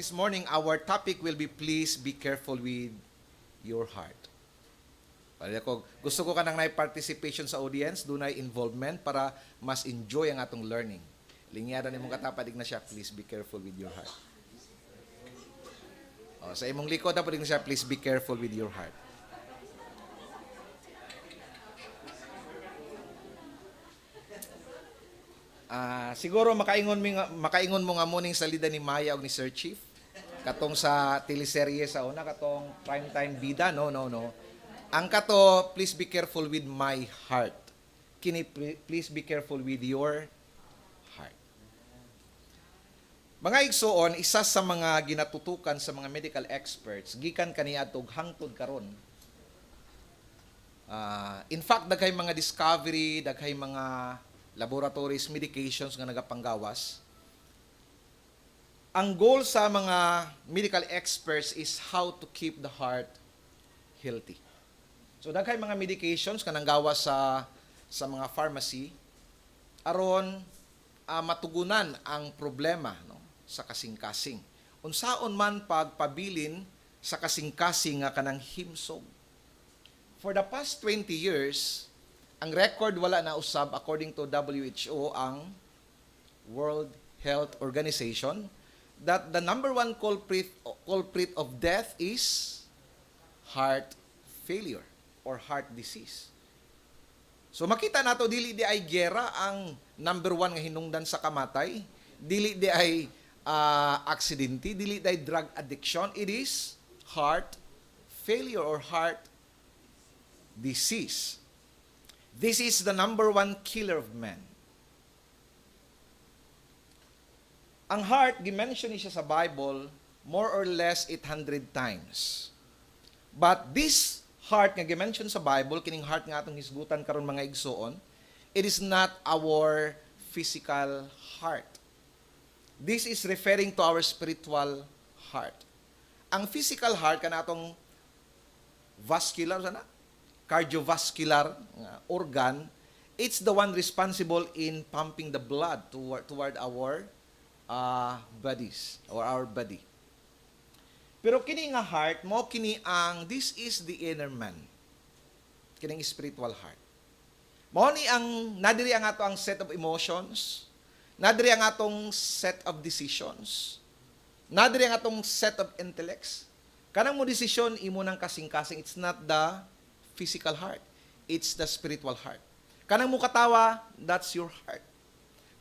this morning, our topic will be please be careful with your heart. Gusto ko ka nang participation sa audience, doon ay involvement para mas enjoy ang atong learning. Linyada ni mong katapadig na siya, please be careful with your heart. Sa imong likod, tapadig na siya, please be careful with your heart. Siguro makaingon mo nga muning salida ni Maya o ni Sir Chief katong sa teleserye sa una katong primetime bida no. Ang kato, please be careful with my heart. Kini please be careful with your heart. Mga igsoon, isa sa mga ginatutukan sa mga medical experts gikan kaniadtog hangtod karon. In fact, daghay mga discovery, daghay mga laboratories, medications nga nagapanggawas. Ang goal sa mga medical experts is how to keep the heart healthy. So daghay mga medications nga nanggawas sa mga pharmacy aron matugunan ang problema no, sa kasing-kasing. Unsaon man pagpabilin sa kasing-kasing nga kanang himsog. For the past 20 years, ang record wala na usab according to WHO, ang World Health Organization, that the number one culprit of death is heart failure or heart disease. So makita nato dili di ay gera ang number one nga hinungdan sa kamatay, dili di ay aksidente, dili di ay drug addiction, it is heart failure or heart disease. This is the number one killer of men. Ang heart, gimension niya sa Bible, more or less 800 times. But this heart nga gimension sa Bible, kining heart nga atong hisgutan karon mga igsoon, it is not our physical heart. This is referring to our spiritual heart. Ang physical heart, kanatong vascular, cardiovascular organ, it's the one responsible in pumping the blood toward our bodies or our body. Pero kini nga heart mo, this is the inner man. Kining spiritual heart. Mao ni ang nadiri ang ato ang set of emotions, nadiri ang atong set of decisions, nadiri ang atong set of intellects. Kanang mo desisyon imo nang kasing-kasing, it's not the physical heart. It's the spiritual heart. Kanang mo katawa, that's your heart.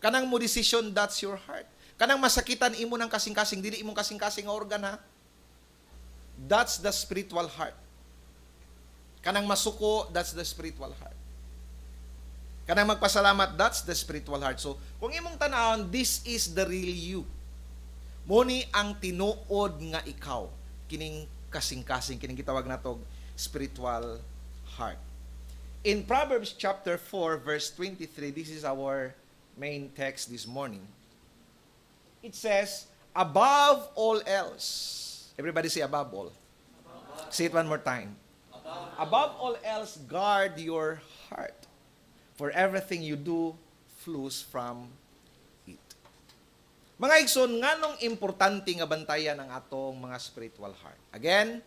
Kanang mo decision, that's your heart. Kanang masakitan imo ng kasing-kasing, dili imong kasing-kasing nga organ ha. That's the spiritual heart. Kanang masuko, that's the spiritual heart. Kanang magpasalamat, that's the spiritual heart. So, kung imong tanawon, this is the real you. Muni ang tinuod nga ikaw. Kining kasing-kasing, kining gitawag natog spiritual heart. In Proverbs chapter 4 verse 23, this is our main text this morning. It says, above all else. Everybody say above all. Say it one more time. Above all else, guard your heart. For everything you do flows from it. Mga igsoon, nganong importante nga bantayan ang atong mga spiritual heart? Again,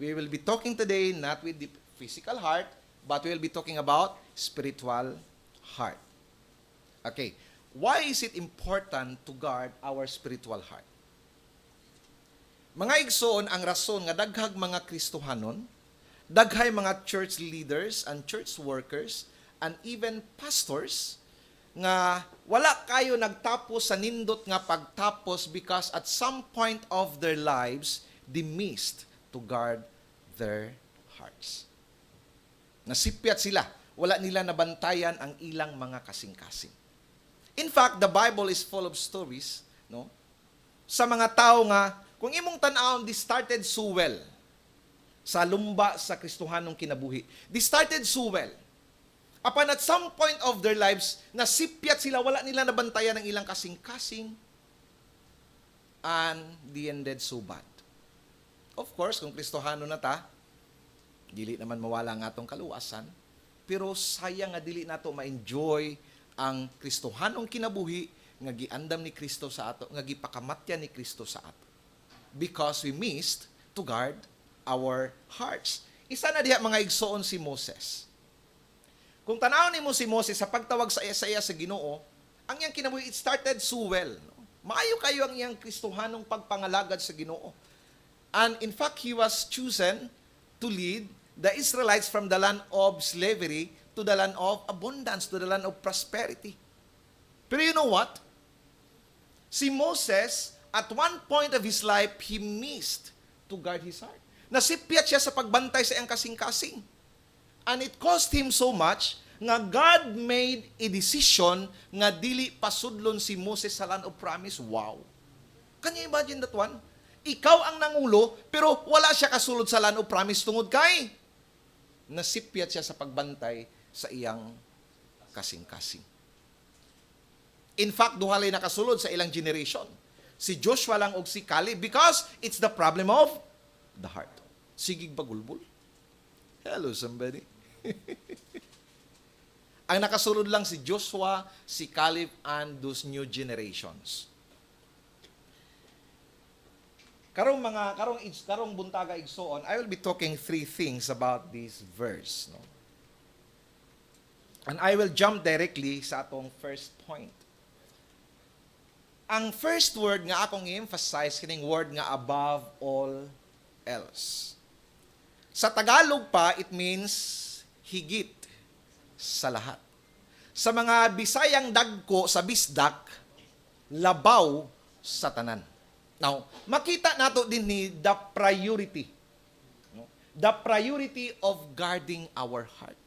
we will be talking today not with the physical heart, but we will be talking about spiritual heart. Okay. Why is it important to guard our spiritual heart? Mga igsoon, ang rason nga daghag mga Kristohanon, daghay mga church leaders and church workers and even pastors nga wala kayo nagtapos sa nindot nga pagtapos because at some point of their lives, they missed to guard their hearts. Nasipyat sila. Wala nila nabantayan ang ilang mga kasing-kasing. In fact, the Bible is full of stories, no? Sa mga tao nga, kung imong tan-awon, they started so well. Sa lumba sa Kristohanong kinabuhi. They started so well. Upon at some point of their lives, nasipyat sila, wala nila nabantayan ang ilang kasing-kasing, and they ended so bad. Of course, kung Kristohano na ta, dili naman mawala ang atong kaluwasan, pero sayang nga dili nato ma-enjoy ang Kristohanong kinabuhi nga giandam ni Kristo sa ato, nga gipakamatyan ni Kristo sa ato. because we missed to guard our hearts. Isa na diha mga igsoon si Moses. Kung tanaw nimo si Moses sa pagtawag sa iya sa Ginoo, ang iyang kinabuhi, it started so well. No? Maayo kayo ang iyang Kristohanong pagpangalagad sa Ginoo. And in fact, he was chosen to lead the Israelites from the land of slavery to the land of abundance, to the land of prosperity. Pero you know what? Si Moses, at one point of his life, he missed to guard his heart. Nasipyat siya sa pagbantay sa iyang kasing-kasing. And it cost him so much nga God made a decision nga dili pasudlon si Moses sa land of promise. Wow. Can you imagine that one? Ikaw ang nangulo, pero wala siya kasulod sa land of promise tungod kay nasipyat siya sa pagbantay sa iyang kasing-kasing. In fact, duhalay nakasulod sa ilang generation. Si Joshua lang og si Caleb because it's the problem of the heart. Sigig bagulbul. Hello, somebody. Ang nakasulod lang si Joshua, si Caleb, and those new generations. Karong buntaga igsoon, I will be talking 3 things about this verse. No? And I will jump directly sa atong first point. Ang first word nga akong i-emphasize, kining word nga above all else. Sa Tagalog pa, it means higit sa lahat. Sa mga Bisayang dagko sa bisdak, labaw sa tanan. Now, makita nato din ni the priority. No? The priority of guarding our heart.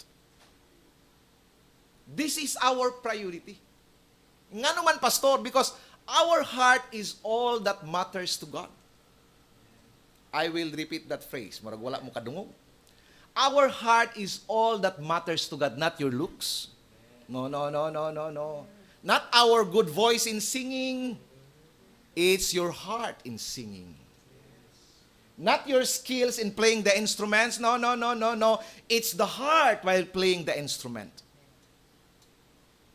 This is our priority. Nga naman, Pastor, because our heart is all that matters to God. I will repeat that phrase. Murag wala mo kadungog. Our heart is all that matters to God, not your looks. No. Not our good voice in singing. It's your heart in singing. Not your skills in playing the instruments. No. It's the heart while playing the instrument.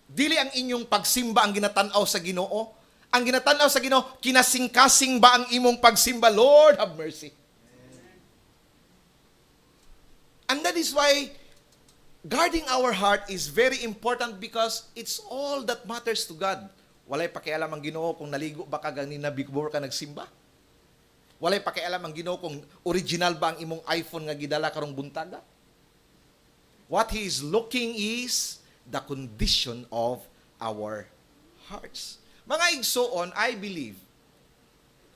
Dili ang inyong pagsimba ang ginatanaw sa Ginoo. Ang ginatanaw sa Ginoo, kinasing-kasing ba ang imong pagsimba? Lord, have mercy. And that is why guarding our heart is very important because it's all that matters to God. Walay pakialam ang Ginoo kung naligo ba ka ganina before ka nagsimba. Walay pakialam ang Ginoo kung original ba ang imong iPhone nga gidala karong buntaga. What He is looking is the condition of our hearts. Mga igsoon, I believe,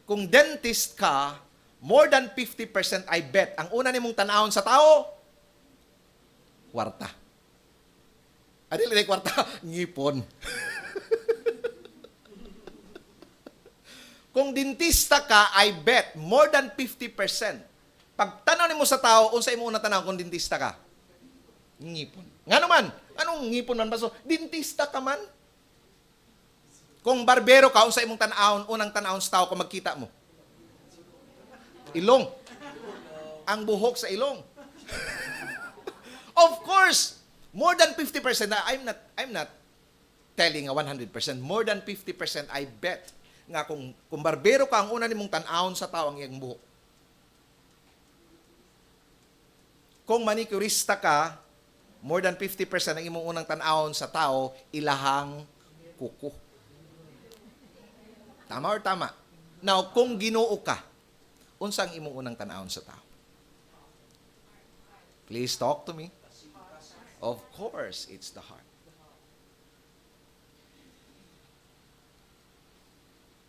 kung dentist ka, more than 50% I bet, ang una nimong tanawon sa tao, kwarta. Adili na kwarta, ngipon. Kung dentista ka, I bet, more than 50%. Pag tanaw nimo sa tao, unsa imo una tanaw kung dentista ka? Ngipon. Nga naman, anong ngipon man ba? So, dentista ka man? Kung barbero ka, unsa imong tanawon, unang tanawon sa tao kung magkita mo? Ilong. Ang buhok sa ilong. Of course, more than 50%, I'm not telling a 100%, more than 50% I bet nga kung barbero ka, ang una nimong tanawon sa tao ang iyang buhok. Kung manicurista ka, more than 50% ang imong unang tanawon sa tao, ilahang kuko. Tama or tama? Now, kung Ginoo ka, unsang imong unang tanawon sa tao? Please talk to me. Of course, it's the heart.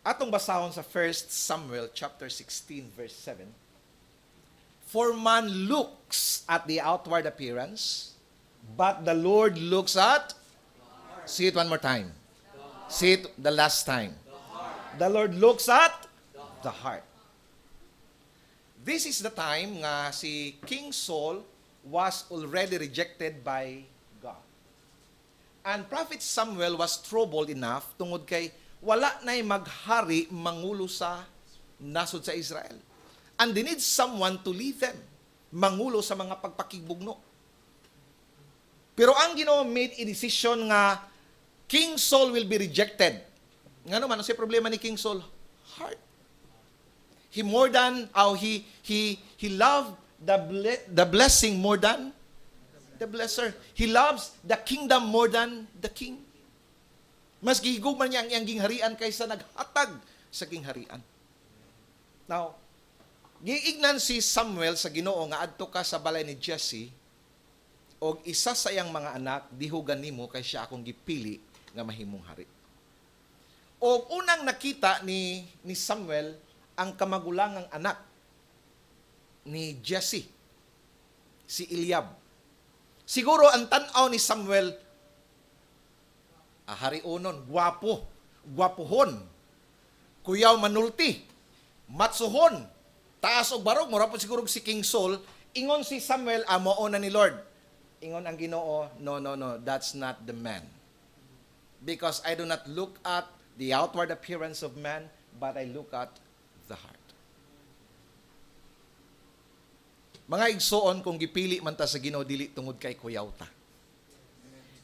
Atong basahon sa 1 Samuel chapter 16 verse 7. For man looks at the outward appearance, but the Lord looks at, see it one more time. See it the last time. The Lord looks at the heart. This is the time nga si King Saul was already rejected by God. And Prophet Samuel was troubled enough tungod kay wala na'y maghari mangulo sa nasod sa Israel. And they need someone to lead them. Mangulo sa mga pagpakibugno. Pero ang Ginoo made a decision nga King Saul will be rejected. Nga naman, ano siya problema ni King Saul? Heart. He more than, he loved the blessing more than the blesser. He loves the kingdom more than the king. Mas gihigugman niya ang iyang gingharian kaysa naghatag sa gingharian. Now, giignan si Samuel sa Ginoo nga adto ka sa balay ni Jesse og isa sa iyang mga anak dihugan nimo kay siya akong gipili nga mahimong hari. Og unang nakita ni Samuel ang kamagulangang anak ni Jesse, si Eliab. Siguro ang tan-aw ni Samuel, hari unon, gwapohon, kuyaw manulti, matsuhon, taas og barog, mura po siguro si King Saul. Ingon si Samuel, mao na ni Lord. Ingon ang Ginoo, no, that's not the man. Because I do not look at the outward appearance of man, but I look at the heart. Mga igsoon, kung gipili man ta sa Ginoo, dili tungod kay kuyaw ta.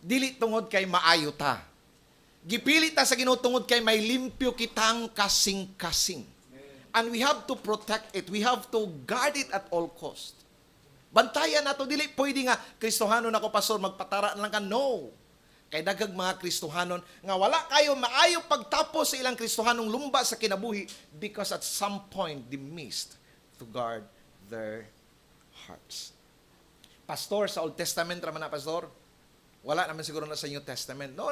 Dili tungod kay maayo ta. Gipili ta sa Ginoo tungod kay may limpyo kitang kasing-kasing. And we have to protect it. We have to guard it at all cost. Bantayan nato, dili pwede nga Kristohanon ako, pastor, magpatara lang ka. No. Kay daghang mga Kristohanon nga wala kayo maayo pagtapos sa ilang Kristohanong lumba sa kinabuhi because at some point they missed to guard their hearts. Pastor, sa Old Testament raman na, pastor? Wala naman siguro na sa New Testament. No.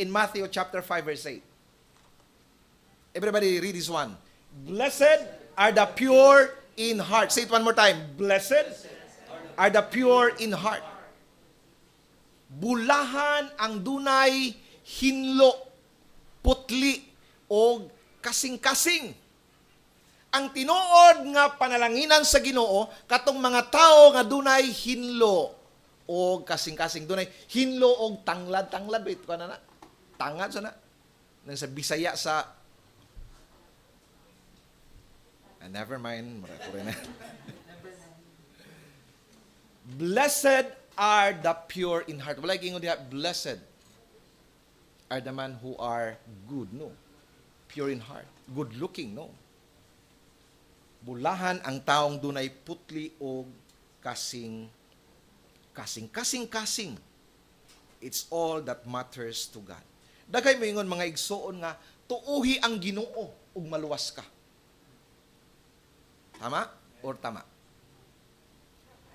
In Matthew chapter 5 verse 8. Everybody read this one. Blessed are the pure in heart. Say it one more time. Blessed are the pure in heart. Bulahan ang dunay hinlo, putli, o kasing-kasing. Ang tinuod nga panalanginan sa Ginoo katong mga tao nga dunay hinlo o kasing-kasing, dunay hinlo og tanglad wait ko na tangad sa na nang sa Bisaya sa never mind Blessed are the pure in heart. Wala gingon diha, blessed are the man who are good, no, pure in heart, good looking, no. Bulahan ang taong dunay putli o kasing. It's all that matters to God. Dagay mo ingon mga igsoon nga, tuuhi ang Ginoo ug maluwas ka. Tama or tama?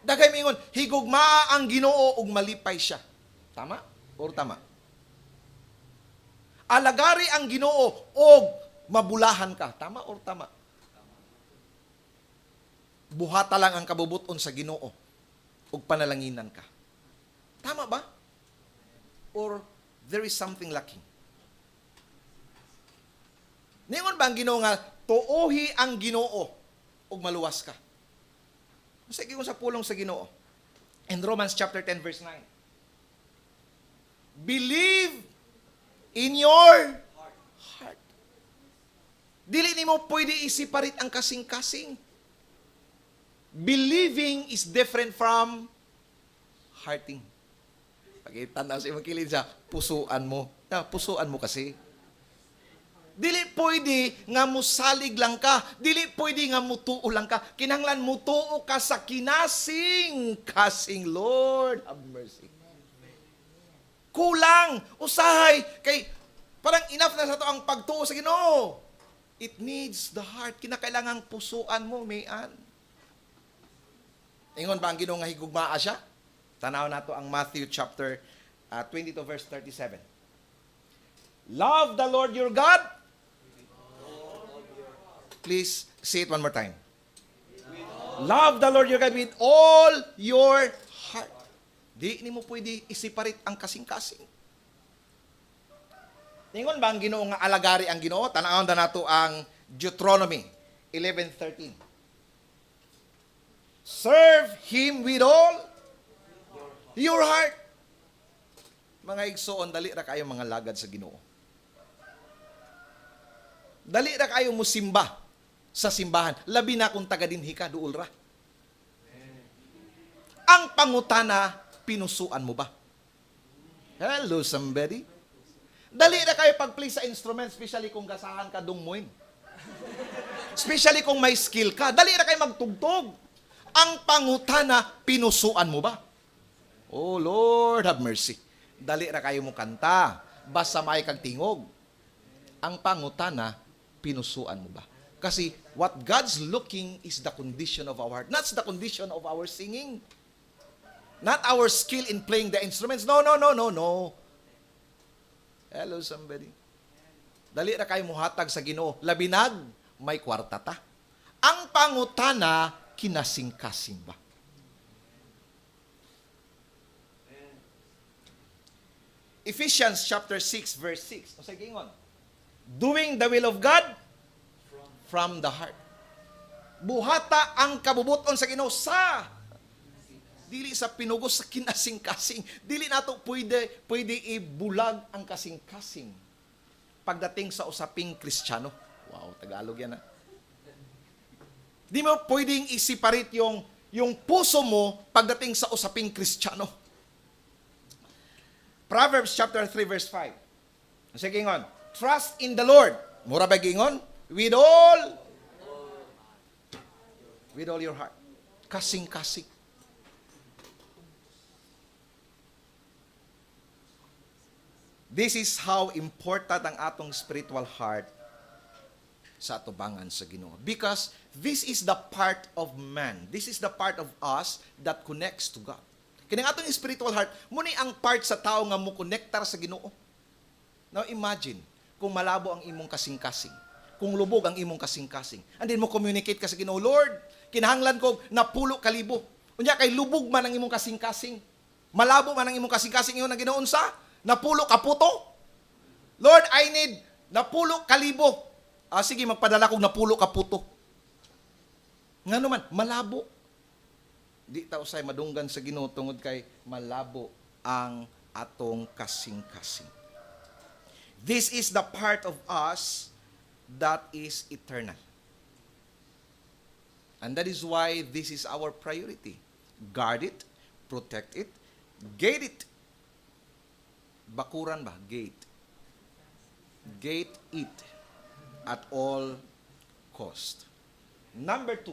Dagay mo ingon, higugmaa ang Ginoo ug malipay siya. Tama or tama? Alagari ang Ginoo ug mabulahan ka. Tama or tama? Buhata lang ang kabubuton sa Ginoo ug panalanginan ka. Tama ba? Or there is something lacking? Ningon ba ang Ginoo nga tuohi ang Ginoo ug maluwas ka? Sige kung sa pulong sa Ginoo. In Romans chapter 10 verse 9. Believe in your heart. Dili nimo pwede isiparit ang kasing-kasing. Believing is different from hearting. Pagkitanaw sa imong kilid siya, pusuan mo. Pusuan mo kasi. Dili pwede nga musalig lang ka. Dili pwede nga mutuo lang ka. Kinahanglan mutuo ka sa kinasing-kasing. Lord, have mercy. Kulang. Usahay. Kay, parang enough na sa to ang pagtuo sa Ginoo. It needs the heart. Kinakailangang pusuan mo, mayan. Ingon ba ang Ginoo nga higugmaa siya? Tanaw nato ang Matthew chapter 22 verse 37. Love the Lord your God. Please say it one more time. Love the Lord your God with all your heart. Di nimo pwede isiparit ang kasing-kasing. Ingon ba ang Ginoo nga alagari ang Ginoo? Tanawon na nato ang Deuteronomy 11:13. Serve Him with all your heart. Mga igsoon, dali ra kayo mga lagad sa Ginoo. Dali ra kayo musimba sa simbahan. Labi na kung taga dinhi ka, duol ra. Ang pangutana, pinusuan mo ba? Hello, somebody. Dali ra kayo pag-play sa instrument, especially kung gasahan ka dungmuin. Especially kung may skill ka, dali na kayo magtugtog. Ang pangutana, pinusuan mo ba? Oh Lord, have mercy. Dali na kayo mo kanta, basta may kag tingog. Ang pangutana, pinusuan mo ba? Kasi what God's looking is the condition of our heart, not the condition of our singing. Not our skill in playing the instruments. No. Hello, somebody. Dali na kayo muhatag sa Ginoo. Labinag, may kwarta ta. Ang pangutana, kinasing-kasing ba? Ephesians chapter 6, verse 6. O sige, ingon. Doing the will of God from the heart. Buhata ang kabubuton sa Ginoo sa dili sa pinugos sa kinasing-kasing. Dili nato pwede ibulag ang kasing-kasing pagdating sa usaping Kristiyano. Wow, Tagalog yan. Di mo pwedeng i-separate yung puso mo pagdating sa usaping Kristiyano. Proverbs chapter 3 verse 5. Sige ngon, trust in the Lord. Mura ba gingon? With all your heart. Kasing-kasing. This is how important ang atong spiritual heart sa atubangan sa Ginoo. Because this is the part of man. This is the part of us that connects to God. Kining atong spiritual heart, muni ang part sa tao nga mo connectar sa Ginoo. Now imagine, kung malabo ang imong kasing-kasing, kung lubog ang imong kasing-kasing, and then mo communicate ka sa Ginoo, Lord, kinahanglan ko napulo kalibo. Unya kay lubog man ang imong kasing-kasing. Malabo man ang imong kasing-kasing ingon ang Ginoo unsa? Napulo kaputo. Lord, I need napulo kalibo. Sige, magpadala kong napulo kaputo. Nga naman, malabo. Di ta usay madunggan sa Ginoo tungod kay malabo ang atong kasing-kasing. This is the part of us that is eternal. And that is why this is our priority. Guard it, protect it, gate it. Bakuran ba? Gate. Gate it at all cost. Number 2.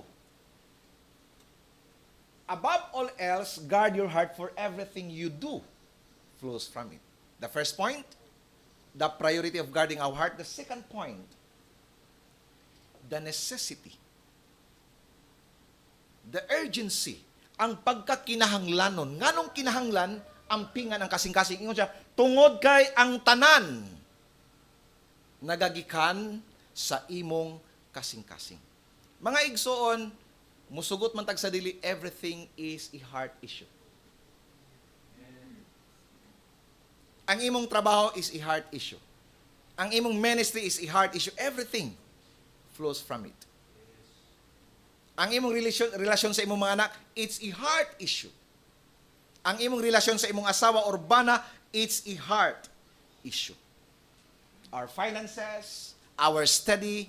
Above all else, guard your heart, for everything you do flows from it. The first point, the priority of guarding our heart. The second point, the necessity. The urgency. Ang pagkakinahanglanon. Nganong kinahanglan ang pingan ang kasing-kasing? Ingon siya, tungod kay ang tanan nagagikan sa imong kasing-kasing. Mga igsoon, musugot man tag sa dili, everything is a heart issue. Ang imong trabaho is a heart issue. Ang imong ministry is a heart issue. Everything flows from it. Ang imong relasyon sa imong mga anak, it's a heart issue. Ang imong relasyon sa imong asawa or bana, it's a heart issue. Our finances, our study.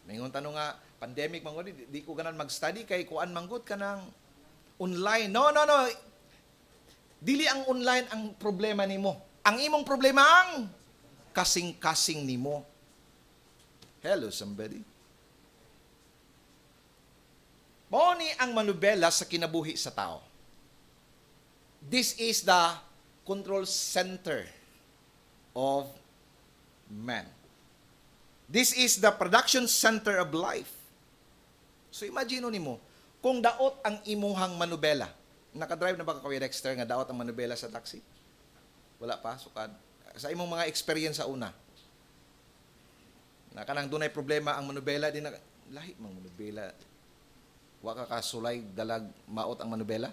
Mayroon tanong nga, pandemic manggod, di ko ganan mag-study kay kuan manggod ka ng online. No. Dili ang online ang problema nimo. Ang imong problema ang kasing-kasing nimo. Hello, somebody. Mao ni ang manubela sa kinabuhi sa tao. This is the control center of man. This is the production center of life. So imagine nimo, kung daot ang imuhang manubela. Nakadrive na ba ka, Kuya Dexter, nga daot ang manubela sa taxi? Wala pa, sukad. Sa imong mga experience sa una. Kanang dunay problema ang manubela, di na, lahi mang manubela. Wa ka kasulay, dalag, maot ang manubela?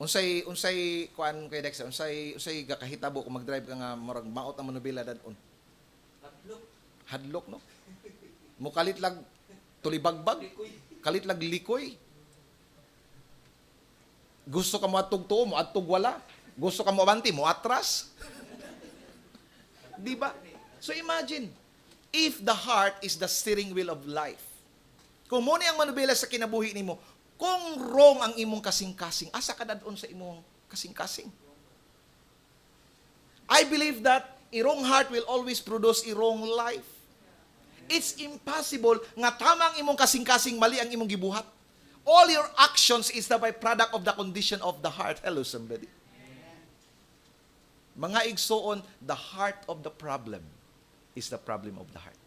Unsay kuan kay Dexter, unsay gakahitabo kung mag-drive ka nga murag maot ang manubela dadon. Hadlok no. Mukalit lag tulibagbag. Kalit lag likoy. Gusto ka mo atog tuo, mo atog wala. Gusto ka mo abanti, mo atras. Di ba? So imagine, if the heart is the steering wheel of life. Kung mo ni ang manubela sa kinabuhi nimo, kung wrong ang imong kasing-kasing, asa ka dadon sa imong kasing-kasing? I believe that a wrong heart will always produce a wrong life. It's impossible nga tamang imong kasing-kasing mali ang imong gibuhat. All your actions is the byproduct of the condition of the heart. Hello, somebody. Mga igsoon, the heart of the problem is the problem of the heart.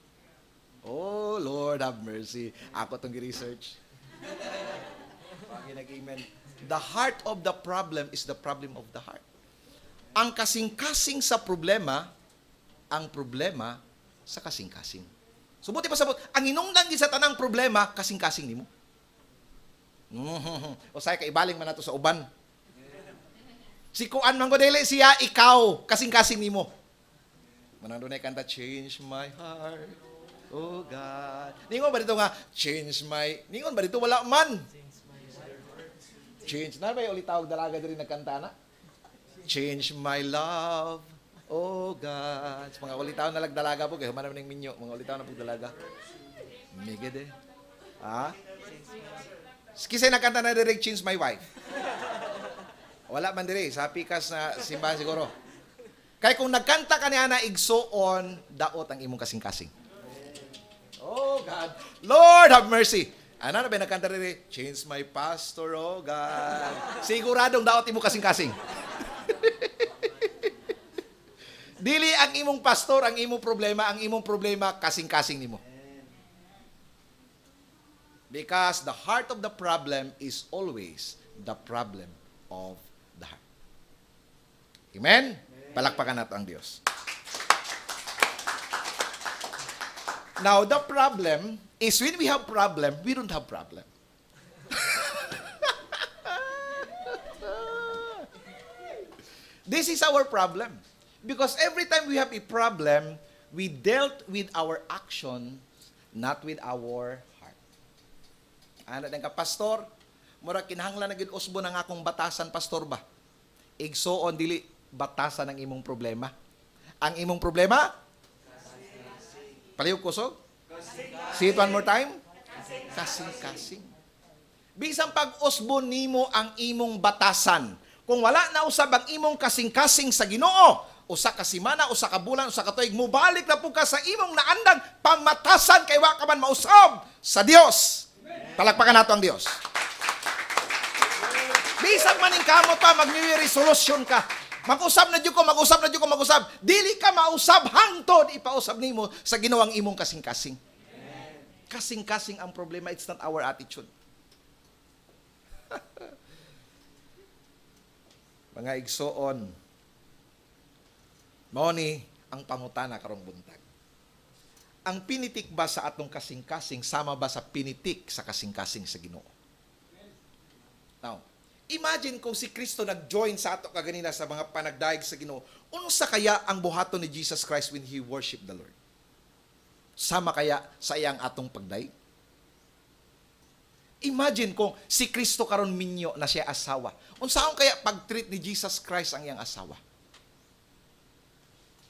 Oh, Lord have mercy. Ako itong research. Amen. The heart of the problem is the problem of the heart. Ang kasing-kasing sa problema, ang problema sa kasing-kasing. Subuti pa sabot, ang inungdan sa tanang problema, kasing-kasing nimo. O say ka ibaling man nato sa uban. Si kuan man ko dili siya ikaw kasing-kasing nimo. Manando na kanta change my heart. Oh God. Ningon ba dito nga change my. Ningon ba dito wala man. Change na ba yung ulit tawag dalaga diri nagkanta na? Change my love. Oh God. Mga ulit tawag na lagdalaga po kay human man ning minyo, mga ulit tawag na pug dalaga. Migede. Ha? Kisay nakanta na direct change my wife. Wala man diri sa pikas na simbahan siguro. Kay kung nagkanta ka niya na igsoon, daot ang imong kasing-kasing. Oh God. Lord have mercy. Ano na ba nagkanta diri? Change my pastor, oh God. Siguradong daot imong kasing-kasing. Dili ang imong pastor, ang imong problema kasing-kasing nimo. Because the heart of the problem is always the problem of the heart. Amen? Palakpakan natin ang Diyos. Now, the problem is when we have problem, we don't have problem. This is our problem. Because every time we have a problem, we dealt with our action, not with our heart. Ano din ka, pastor? Mura kinahanglan na gid usbo ng akong batasan, pastor ba? Igsoon dili batasan ang imong problema. Ang imong problema? Palihog kusog? See it one more time? Kasing-kasing. Bisang pag-usbo nimo ang imong batasan. Kung wala na usab ang imong kasing-kasing sa Ginoo, usa ka semana, usa ka bulan, usa ka tuig, mubalik na po ka sa imong naandang pamatasan kay wa ka man mausab sa Dios. Palakpakan nato ang Dios. Bisag maning kamot pa, mag-New Year resolution ka. Mag-usab na Diyo ko, mag-usab na Diyo ko, mag-usab. Dili ka mausab hangtod, ipausab nimo sa ginawang imong kasing-kasing. Kasing-kasing ang problema, it's not our attitude. Mga igsoon, mao ni ang pangutana karong buntag. Ang pinitik ba sa atong kasing-kasing sama ba sa pinitik sa kasing-kasing sa Ginoo? Now, imagine kung si Kristo nag-join sa ato kaganina sa mga panagdaig sa Ginoo, unsa kaya ang buhaton ni Jesus Christ when He worshiped the Lord? Sama kaya sa iyang atong pagdaig? Imagine kung si Kristo karon minyo na siya asawa. Unsaon kaya pag-treat ni Jesus Christ ang iyang asawa?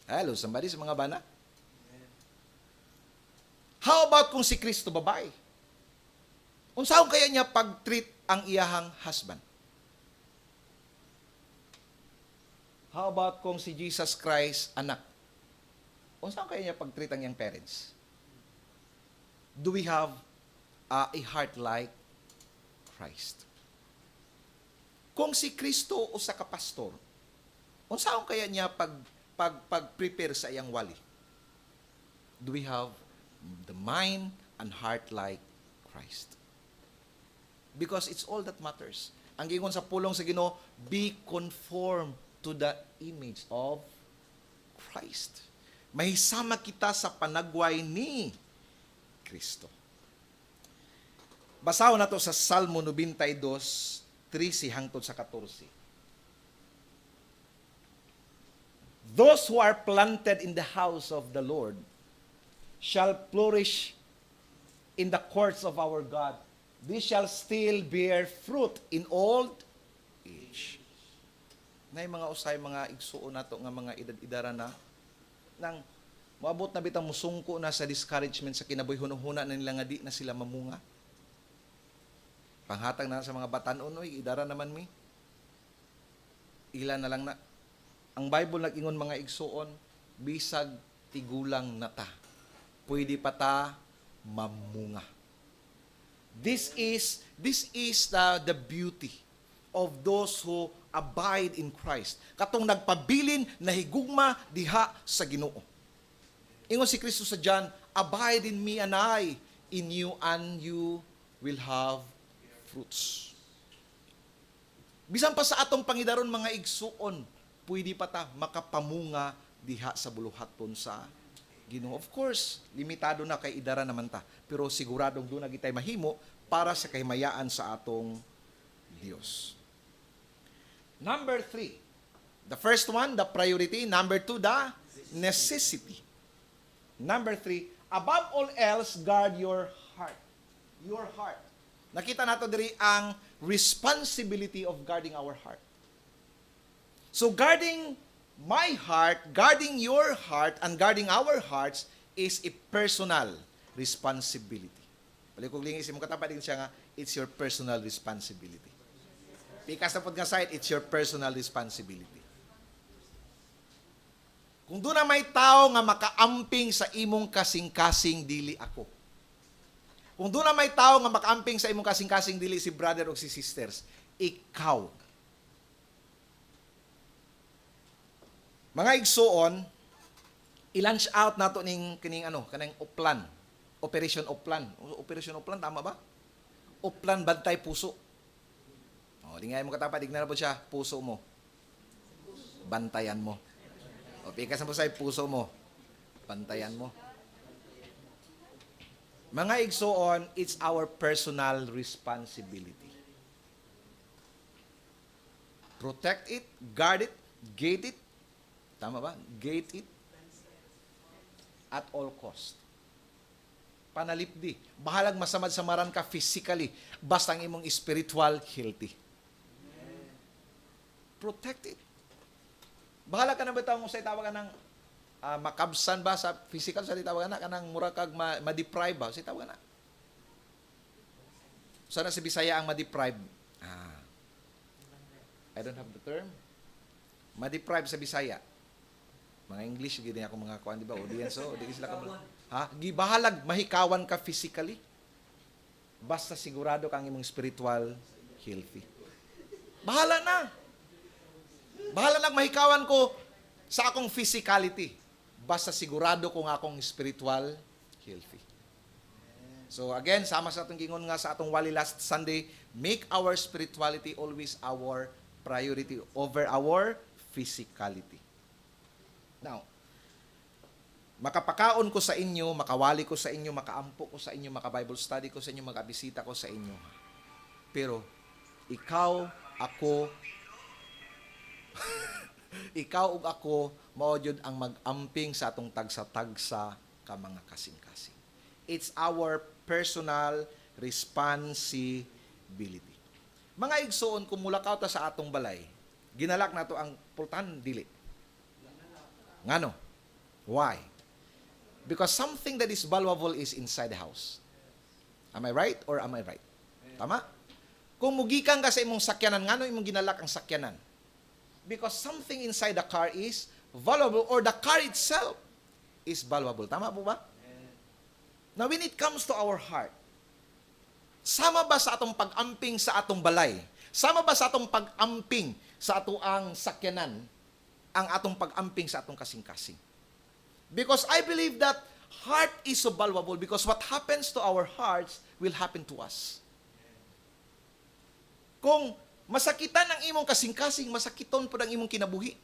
Hello, somebody sa mga bana? How about kung si Kristo babae? Unsaon kaya niya pag-treat ang iyahang husband? How about kung si Jesus Christ anak? Unsaon kaya niya pag-treat ang iyang parents? Do we have a heart like Christ? Kung si Kristo usa ka pastor, unsaon kaya niya pag-prepare sa iyang wali? Do we have the mind and heart like Christ? Because it's all that matters. Ang gingon sa pulong sa Ginoo, be conformed to the image of Christ. Mahisama kita sa panagway ni Kristo. Basahon nato sa Salmo 92:13 hangtod sa 14. Those who are planted in the house of the Lord shall flourish in the courts of our God. They shall still bear fruit in old age. Nay mga usay, mga igsuon nato nga mga edad-idara na nang moabot na bitang musungko na sa discouragement sa kinabuhi, hunahuna na nila nga di na sila mamunga. Panghatag na sa mga batan-on, oy, idara naman mi. Ilan na lang na. Ang Bible nag-ingon mga igsuon, bisag tigulang nata. pwede pa ta mamunga. This is the beauty of those who abide in Christ. Katong nagpabilin na higugma diha sa Ginoo. Ingon si Kristo sa John, abide in me and I in you, and you will have fruits. Bisan pa sa atong pangidaron mga igsuon, pwede pa ta makapamunga diha sa buluhaton sa Ginoo. Of course, limitado na kay idara naman ta, pero siguradong doon na gitay mahimo para sa kahimayaan sa atong Dios. Number 3. The first one, the priority. Number 2, the necessity. Number 3, above all else, guard your heart. Your heart. Nakita nato diri ang responsibility of guarding our heart. So guarding my heart, guarding your heart, and guarding our hearts is a personal responsibility. Palikog lingis mo katapat din siya nga, it's your personal responsibility. Pikas na pod nga side, it's your personal responsibility. Kung doon na may tao nga makaamping sa imong kasing-kasing, dili ako. Kung doon na may tao nga makaamping sa imong kasing-kasing, dili si brother o si sisters, ikaw. Mga igsoon, i-launch out nato ning kanang Oplan. Operation Oplan. Operation Oplan, tama ba? Oplan Bantay Puso. O, di nga mo katapat, ignan na po siya, puso mo. Bantayan mo. O, pikas na po sa puso mo. Bantayan mo. Mga igsoon, it's our personal responsibility. Protect it, guard it, gate it. Tama ba? Gate it at all cost. Panalipdi. Bahalag masamad-samaran ka physically, basta ang imong spiritual healthy. Protect it. Bahala ka na ba taong sa itawag ka ng makabsan ba sa physical, sa itawag ka na, kanang mura kag ma-deprive ba, sa itawag ka na. Sana sa Bisaya ang ma-deprive. I don't have the term. Ma-deprive sa Bisaya. Mga English, gini ako mga kuan, di ba? Audience, o, di sila ka. Gibahalag, mahikawan ka physically. Basta sigurado kang imong spiritual healthy. Bahala na. Bahala na mahikawan ko sa akong physicality. Basta sigurado ko nga akong spiritual healthy. So again, sama sa atong gingon nga sa atong wali last Sunday, make our spirituality always our priority over our physicality. Now, makapakaon ko sa inyo, makawali ko sa inyo, makaampo ko sa inyo, maka-Bible study ko sa inyo, makabisita ko sa inyo. Pero, ikaw, ako, ikaw ug ako, maodyod ang mag-amping sa atong tagsa-tagsa ka mga kasing-kasing. It's our personal responsibility. Mga igsoon, kung mulakaw ta sa atong balay, ginalak nato ang pultan, dili. Ngano? Why? Because something that is valuable is inside the house. Am I right or am I right? Tama? Kung mugikan ka sa imong sakyanan, ngano imong ginalak ang sakyanan? Because something inside the car is valuable or the car itself is valuable. Tama po ba? Now, when it comes to our heart, sama ba sa atong pag-amping sa atong balay? Sama ba sa atong pag-amping sa atoang sakyanan ang atong pag-amping sa atong kasing-kasing? Because I believe that heart is so valuable because what happens to our hearts will happen to us. Kung masakitan ang imong kasing-kasing, masakiton po ang imong kinabuhi.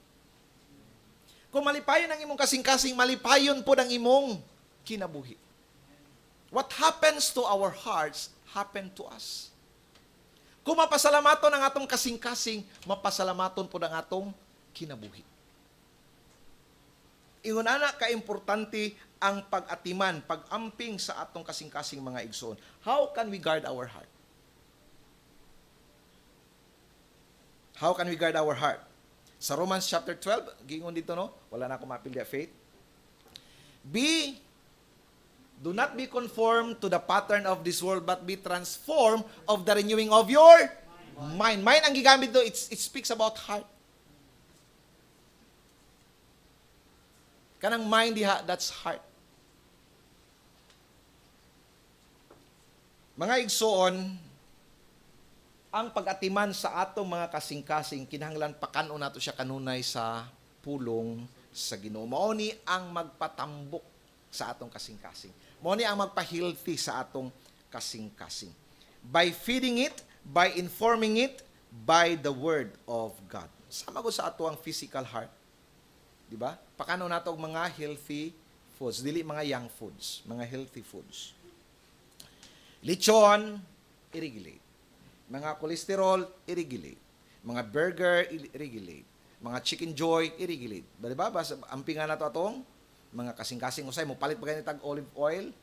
Kung malipayon ang imong kasing-kasing, malipayon po ang imong kinabuhi. What happens to our hearts, happen to us. Kung mapasalamaton ang atong kasing-kasing, mapasalamaton po ang atong kinabuhi. Ingon ana ka-importante ang pag-atiman, pag-amping sa atong kasing-kasing mga igsoon. How can we guard our heart? How can we guard our heart? Sa Romans chapter 12, gingon dito no, wala na akong mapilya faith. Do not be conformed to the pattern of this world, but be transformed of the renewing of your mind. Mind ang gigamit do, it speaks about heart. Kanang mind diha, that's heart. Mga igsoon, ang pag-atiman sa atong mga kasing-kasing, kinahanglan pakanon nato siya kanunay sa pulong sa Ginoo. Mao ni ang magpatambok sa atong kasing-kasing. Mao ni ang magpa-healthy sa atong kasing-kasing. By feeding it, by informing it, by the word of God. Sama ko sa ato ang physical heart. Di ba? Pakano nato og mga healthy foods, dili mga young foods, mga healthy foods. Lechon, i-regulate. Mga cholesterol, i-regulate. Mga burger, i-regulate. Mga chicken joy, i-regulate. Diba? Ampingan na ito atong mga kasing-kasing usay mo palit pa ganito tag olive oil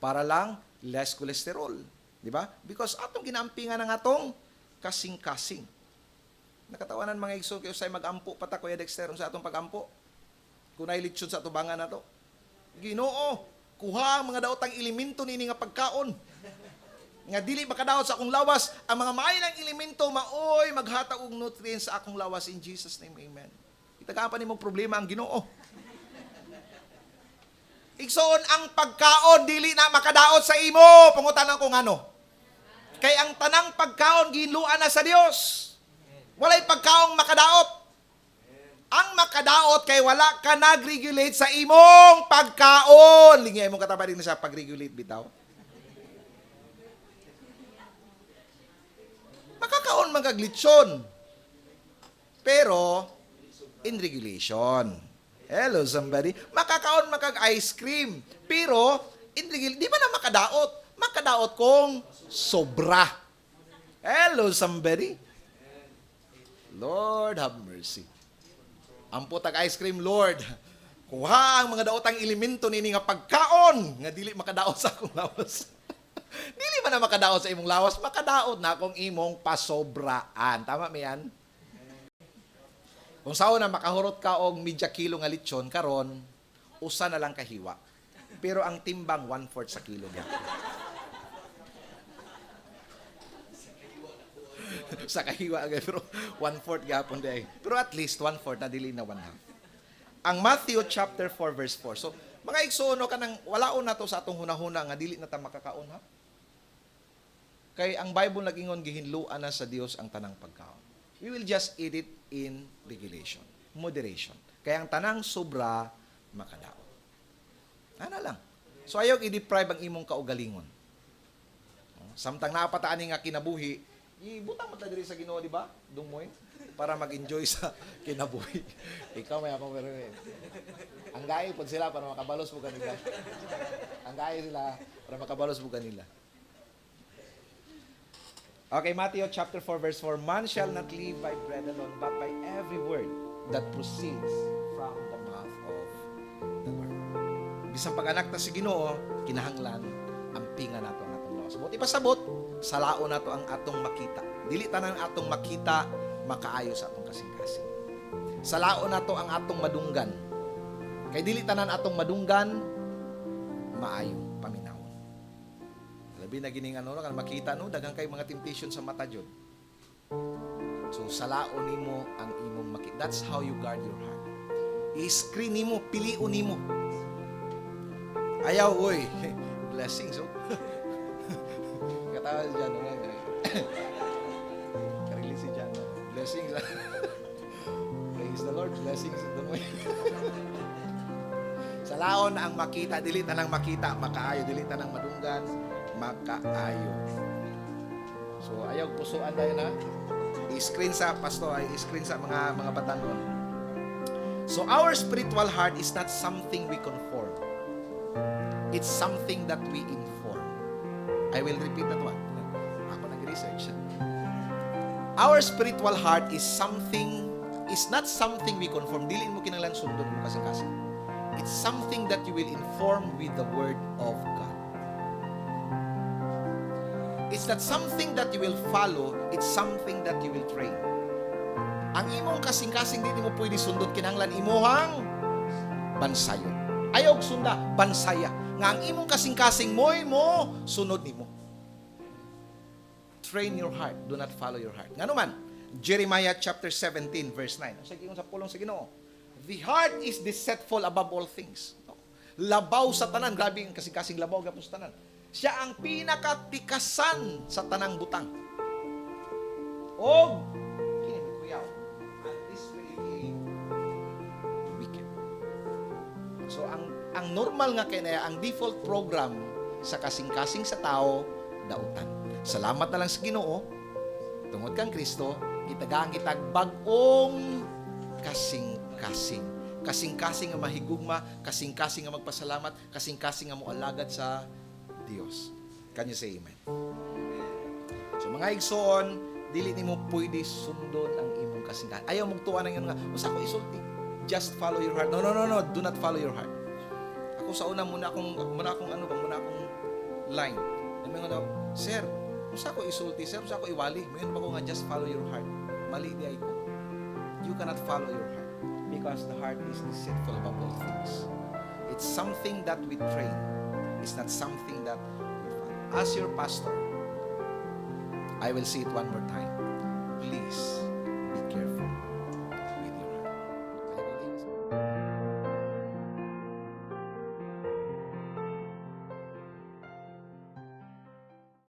para lang less cholesterol. Diba? Because atong ginampingan ng atong kasing-kasing. Nakatawanan mga igsoon kayo usay mag-ampo pata Kuya Dexter sa atong pag-ampo. Kunay lechon sa tubangan na to. Ginoo, kuha ang mga daotang elemento nini nga pagkaon. Nga dili makadaot sa akong lawas, ang mga maayo elemento maoy maghatag og nutrients sa akong lawas in Jesus name, amen. Itagaan pa nimong problema ang Ginoo. Igsoon ang pagkaon dili na makadaot sa imo. Pangutanan ko ngano. Kay ang tanang pagkaon ginluan na sa Dios. Walay pagkaong makadaot. Ang makadaot kay wala ka nag-regulate sa imong pagkaon. Lingay imong katabarin na sa pag-regulate bitaw. Makakaon magaglitsyon. Pero, in regulation. Hello, somebody. Makakaon makag-ice cream. Pero, in regulation, di ba na makadaot? Makadaot kung sobra. Hello, somebody. Lord, have mercy. Ampo tag-ice cream, Lord. Kuha ang mga daotang elemento nini nga pagkaon. Nga dili makadaot sa akong lawas. Dili man na makadaot sa imong lawas, makadaot na kung imong pasobraan. Tama mi yan? Kung sao na makahurot ka og media kilo nga lechon karon, usa na lang kahiwa. Pero ang timbang 1/4 sa kilo gyapon. Sa kahiwa agay pero 1/4 gyapon day. Pero at least 1/4 na dili na 1/2. Ang Matthew chapter 4 verse 4. So mga igsoon kanang walaon na to sa atong hunahuna nga dili na ta makakaon ha. Kay ang Bible nagingon gihinluan na sa Dios ang tanang pagkaon. We will just eat it in regulation, moderation. Kaya ang tanang sobra makadaot. Ana lang. So ayaw i-deprive ang imong kaugalingon. Samtang napataan nga kinabuhi, ibutang mo ta diri sa Ginoo, di ba? Dumoy para mag-enjoy sa kinabuhi. Ikaw may ako pero ang gaya po sila para makabalos mo kanila. Ang gaya sila para makabalos mo kanila. Okay, Matthew chapter 4 verse 4. Man shall not live by bread alone, but by every word that proceeds from the mouth of the Lord. Bisang pag-anak na si Ginoo, kinahanglan ampingan nato ang atong lawas. Buti pasabot, salaon nato ang atong makita. Dili tanan atong makita makaayo sa atong kasing-kasing. Salaon nato ang atong madunggan. Kay dili tanan atong madunggan maayo paminawon. Labi na gining ano kan makita no daghang kay mga temptation sa mata jud. So salaon nimo ang imong makita. That's how you guard your heart. I-screen nimo, piliun nimo. Ayaw oy. Blessings oh. Katawa si Jan. Karili si Jan. Blessings. Praise the Lord. Blessings ito mo. Salaon ang makita, dili tanang makita, makaayo, dili tanang madunggan, makaayo. So ayaw pusuan tayo na. I-screen sa pastor, i-screen sa mga batanon. So our spiritual heart is not something we conform. It's something that we inform. I will repeat that one. Ako nag-research. Our spiritual heart is not something we conform. Dili mo kinahanglan sundon mo kasi. It's something that you will inform with the Word of God. It's not something that you will follow, it's something that you will train. Ang imong kasing-kasing dili mo pwede sundot kinahanglan imuhang bansayon. Ayaw sunda, bansaya. Nga ang imong kasing-kasing mo sunod nimo. Train your heart, do not follow your heart. Ngano man, Jeremiah chapter 17 verse 9. Sa sa pulong sa Ginoo. The heart is deceitful above all things. Labaw sa tanan, grabe ang kasing-kasing labaw gapos tanan. Siya ang pinakatikasan sa tanang butang. Og kini kuyaw. And this will be wicked. So ang normal nga kaya ang default program sa kasing-kasing sa tao dautan. Salamat na lang sa Ginoo. Tungod kang Kristo, itagaan kitag bag-ong kasing-kasing. Kasing-kasing nga mahigugma, kasing-kasing nga magpasalamat, kasing-kasing nga moalagad sa Dios. Can you say amen? So mga igsoon, dili nimo pwede sundon ang imong kasing-kasing. Ayaw mong tuwa ng nga, usa ko isulti. Just follow your heart. No. Do not follow your heart. Ako sa una muna akong line. May mga sir, usa ko isulti, sir, usa ko iwali. Mayon ba ko nga just follow your heart. Mali di ay ko. You cannot follow your heart because the heart is deceitful above all things. It's something that we train. It's not something that we find. As your pastor, I will say it one more time. Please be careful.